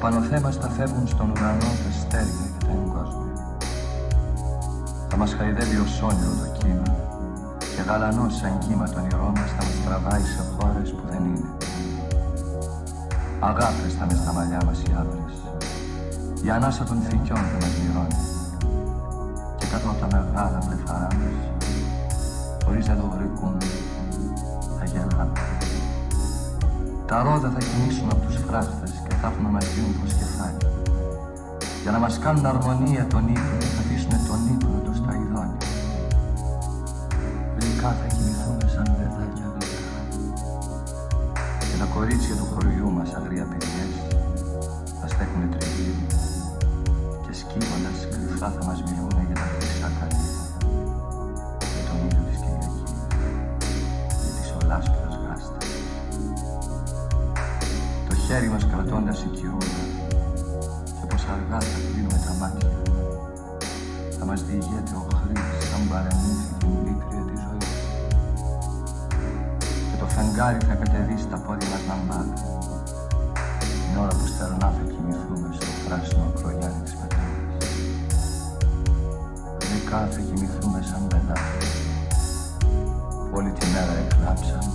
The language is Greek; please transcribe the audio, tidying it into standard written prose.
πανωθέμας θα φεύγουν στον ουρανό τα στέρια και τα εγκόσμια. Θα μας χαϊδεύει ως όνειρο το κύμα και γαλανός σαν κύμα τον ηρώ μας θα μας τραβάει σε χώρες που δεν είναι. Αγάπες θα είναι στα μαλλιά μας οι άβρες, η ανάσα των φυκιών θα μας μυρώνει και κάτω από τα μεγάλα πληθαρά μας, χωρίς να το γρικούμε, θα γελάμε. Τα ρόδα θα κινήσουν από τους φράχτες και θα έχουμε μαζί μου το σκεφάλι για να μας κάνουν αρμονία τον ύπνο και θα αφήσουν τον ύπνο τους στα ειδόνια. Γλυκά θα κοιμηθούμε σαν παιδάκια γλυκά και τα κορίτσια του χωριού μας αγρία παιδιές θα στέκουνε τριγύρω και σκύβοντας κρυφά θα μας μιλούνε για τα χρυσά καλύβια, για τον ήλιο της Κυριακής, για τις ολάσπρας γάστες. Το χέρι μας κρατώντας οικειούμενα και πως αργά θα κλείνουμε τα μάτια θα μας διηγείται ο χρύς σαν παρεμύθι την πίκρια της ζωής και το φεγγάρι θα κατεβεί στα πόδια μας λαμπάδα την ώρα που στερνά θα κοιμηθούμε στο πράσινο ακρογιάρι της πετάλης. Γλυκά θα κοιμηθούμε σαν παιδάκια που όλη τη μέρα εκλάψαν